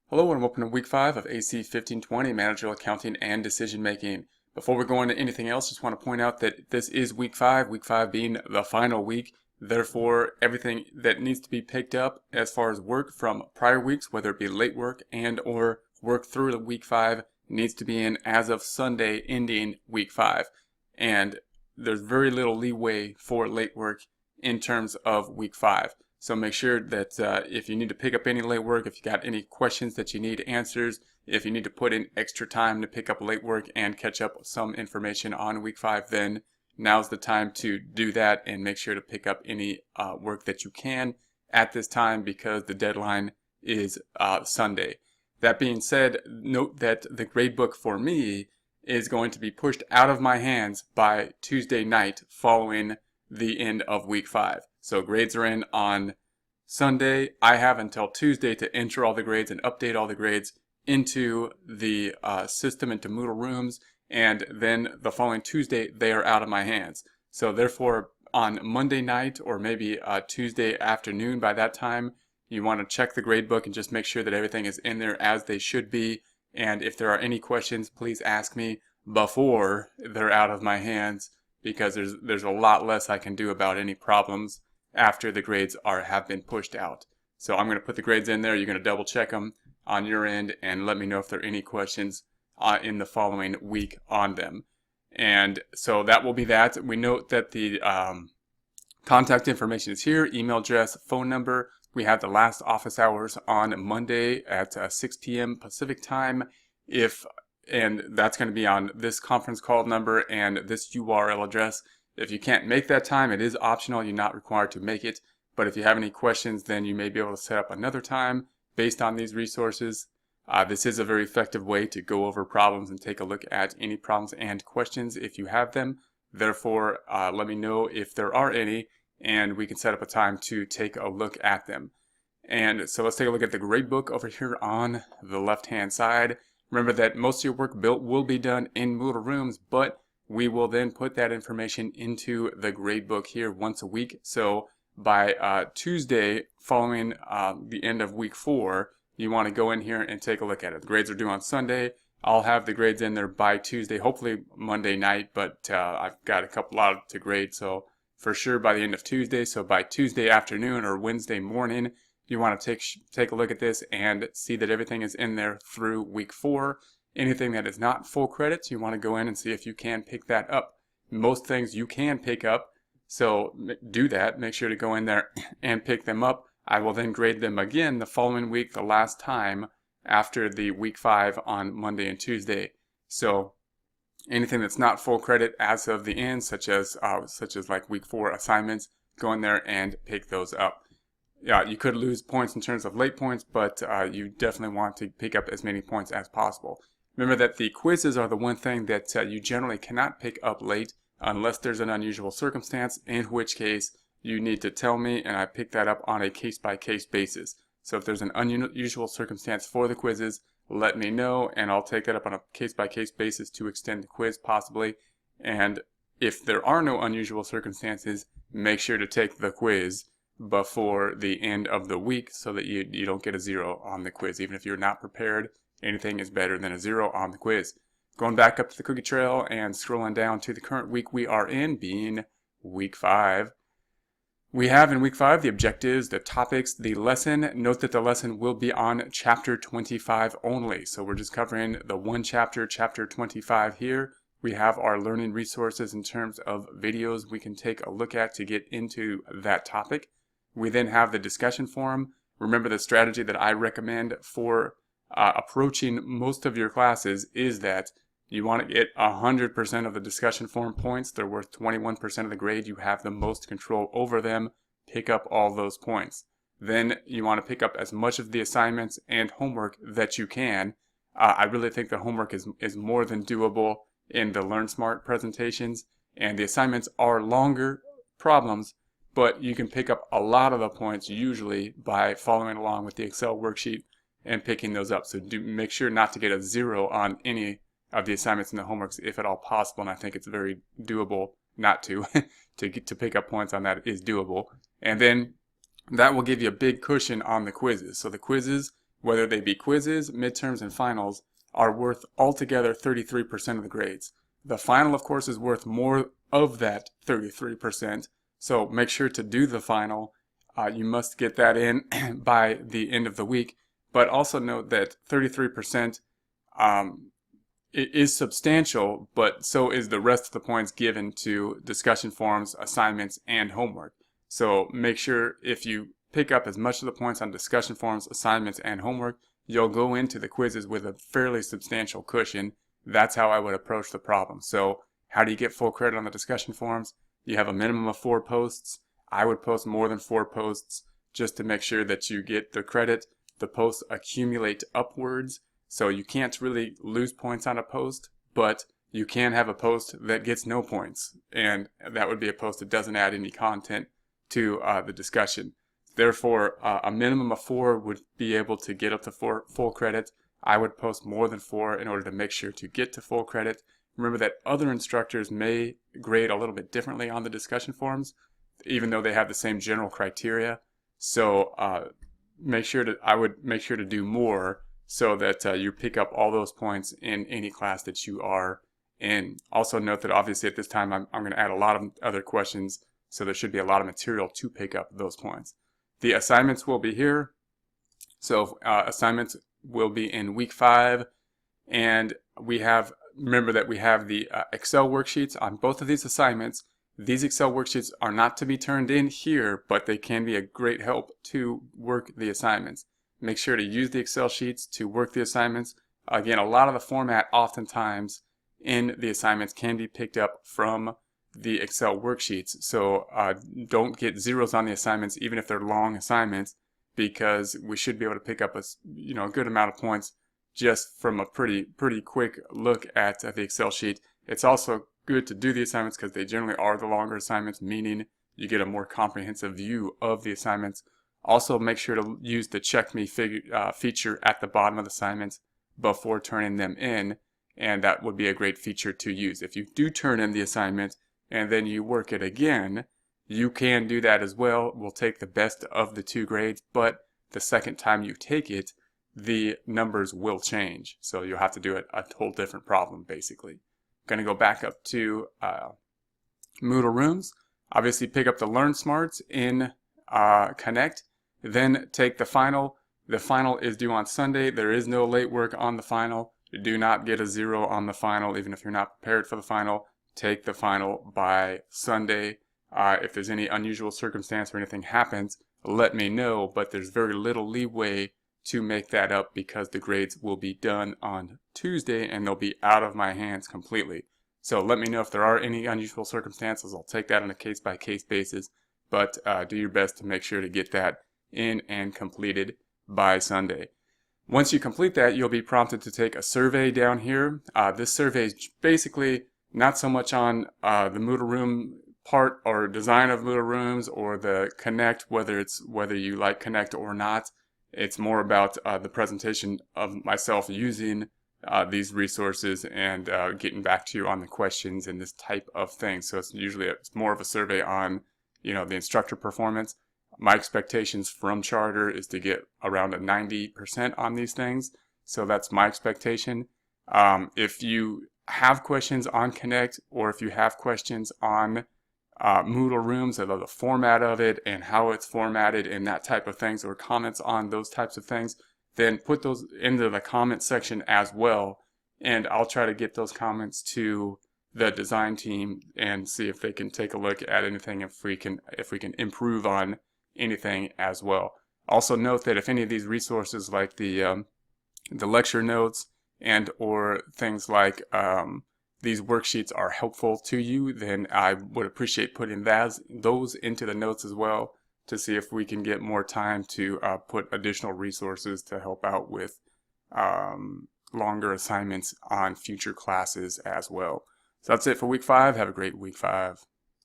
Hello and welcome to week 5 of AC 1520, Managerial Accounting and Decision Making. Before we go into anything else, just want to point out that this is week 5 being the final week. Therefore, everything that needs to be picked up as far as work from prior weeks, whether it be late work and or work through the week 5, needs to be in as of Sunday ending week 5. And there's very little leeway for late work in terms of week 5. So make sure that if you need to pick up any late work, if you got any questions that you need answers, if you need to put in extra time to pick up late work and catch up some information on week 5, then now's the time to do that and make sure to pick up any work that you can at this time because the deadline is Sunday. That being said, note that the gradebook for me is going to be pushed out of my hands by Tuesday night following the end of week 5. So grades are in on Sunday. I have until Tuesday to enter all the grades and update all the grades into the system, into Moodle Rooms, and then the following Tuesday they are out of my hands. So therefore on Monday night or maybe Tuesday afternoon, by that time you want to check the gradebook and just make sure that everything is in there as they should be. And if there are any questions, please ask me before they're out of my hands, because there's a lot less I can do about any problems after the grades have been pushed out. So I'm going to put the grades in there. You're going to double check them on your end and let me know if there are any questions in the following week on them. And so that will be that. We note that the contact information is here: email address, phone number. We have the last office hours on Monday at 6 p.m. Pacific time. And that's going to be on this conference call number and this URL address. If you can't make that time, it is optional. You're not required to make it. But if you have any questions, then you may be able to set up another time based on these resources. This is a very effective way to go over problems and take a look at any problems and questions if you have them. Therefore, let me know if there are any, and we can set up a time to take a look at them. And so let's take a look at the gradebook over here on the left-hand side. Remember that most of your work will be done in Moodle Rooms, but we will then put that information into the gradebook here once a week. So by Tuesday following the end of week 4, you want to go in here and take a look at it. The grades are due on Sunday. I'll have the grades in there by Tuesday, hopefully Monday night, but I've got a lot to grade, so for sure by the end of Tuesday. So by Tuesday afternoon or Wednesday morning, you want to take a look at this and see that everything is in there through week 4. Anything that is not full credits, you want to go in and see if you can pick that up. Most things you can pick up, so do that. Make sure to go in there and pick them up. I will then grade them again the following week, the last time after the week 5 on Monday and Tuesday. So anything that's not full credit as of the end, such as like week 4 assignments, go in there and pick those up. Yeah, you could lose points in terms of late points, but you definitely want to pick up as many points as possible. Remember that the quizzes are the one thing that you generally cannot pick up late unless there's an unusual circumstance, in which case you need to tell me and I pick that up on a case-by-case basis. So if there's an unusual circumstance for the quizzes, let me know and I'll take that up on a case-by-case basis to extend the quiz possibly. And if there are no unusual circumstances, make sure to take the quiz before the end of the week so that you don't get a 0 on the quiz. Even if you're not prepared, anything is better than a 0 on the quiz. Going back up to the cookie trail and scrolling down to the current week we are in, being week 5. We have in week 5 the objectives, the topics, the lesson. Note that the lesson will be on chapter 25 only. So we're just covering the one chapter, chapter 25 here. We have our learning resources in terms of videos we can take a look at to get into that topic. We then have the discussion forum. Remember, the strategy that I recommend for approaching most of your classes is that you want to get 100% of the discussion forum points. They're worth 21% of the grade. You have the most control over them. Pick up all those points. Then you want to pick up as much of the assignments and homework that you can. I really think the homework is more than doable in the Learn Smart presentations, and the assignments are longer problems, but you can pick up a lot of the points usually by following along with the Excel worksheet and picking those up. So make sure not to get a 0 on any of the assignments and the homeworks if at all possible, and I think it's very doable not to. to pick up points on that is doable. And then that will give you a big cushion on the quizzes. So the quizzes, whether they be quizzes, midterms, and finals, are worth altogether 33% of the grades. The final, of course, is worth more of that 33%, so make sure to do the final. You must get that in by the end of the week, but also note that 33% it is substantial, but so is the rest of the points given to discussion forums, assignments, and homework. So make sure if you pick up as much of the points on discussion forums, assignments, and homework, you'll go into the quizzes with a fairly substantial cushion. That's how I would approach the problem. So how do you get full credit on the discussion forums? You have a minimum of 4 posts. I would post more than 4 posts just to make sure that you get the credit. The posts accumulate upwards, so you can't really lose points on a post, but you can have a post that gets no points, and that would be a post that doesn't add any content to the discussion. Therefore, a minimum of 4 would be able to get up to full credit. I would post more than 4 in order to make sure to get to full credit. Remember that other instructors may grade a little bit differently on the discussion forums, even though they have the same general criteria. So I would make sure to do more so that you pick up all those points in any class that you are in. Also note that obviously at this time I'm going to add a lot of other questions, so there should be a lot of material to pick up those points. The assignments will be here. So assignments will be in week 5, and remember that we have the Excel worksheets on both of these assignments. These Excel worksheets are not to be turned in here, but they can be a great help to work the assignments. Make sure to use the Excel sheets to work the assignments. Again, a lot of the format oftentimes in the assignments can be picked up from the Excel worksheets. So don't get zeros on the assignments, even if they're long assignments, because we should be able to pick up a good amount of points just from a pretty quick look at the Excel sheet. It's also good to do the assignments because they generally are the longer assignments, meaning you get a more comprehensive view of the assignments. Also, make sure to use the Check Me feature at the bottom of the assignments before turning them in, and that would be a great feature to use. If you do turn in the assignment and then you work it again, you can do that as well. We'll take the best of the 2 grades, but the second time you take it, the numbers will change. So you'll have to do a whole different problem, basically. I'm going to go back up to Moodle Rooms. Obviously, pick up the Learn Smarts in Connect. Then take the final. The final is due on Sunday. There is no late work on the final. Do not get a 0 on the final, even if you're not prepared for the final. Take the final by Sunday. If there's any unusual circumstance or anything happens, let me know, but there's very little leeway to make that up because the grades will be done on Tuesday and they'll be out of my hands completely. So let me know if there are any unusual circumstances. I'll take that on a case-by-case basis, but do your best to make sure to get that in and completed by Sunday. Once you complete that, you'll be prompted to take a survey down here. This survey is basically not so much on the Moodle Room part or design of Moodle Rooms or the Connect, whether you like Connect or not. It's more about the presentation of myself using these resources and getting back to you on the questions and this type of thing. So it's more of a survey on the instructor performance. My expectations from Charter is to get around a 90% on these things. So that's my expectation. If you have questions on Connect, or if you have questions on Moodle Rooms, the format of it and how it's formatted and that type of things, or comments on those types of things, then put those into the comment section as well. And I'll try to get those comments to the design team and see if they can take a look at anything, if we can improve on anything as well. Also note that if any of these resources like the lecture notes and or things like these worksheets are helpful to you, then I would appreciate putting those into the notes as well to see if we can get more time to put additional resources to help out with longer assignments on future classes as well. So that's it for week 5. Have a great week 5.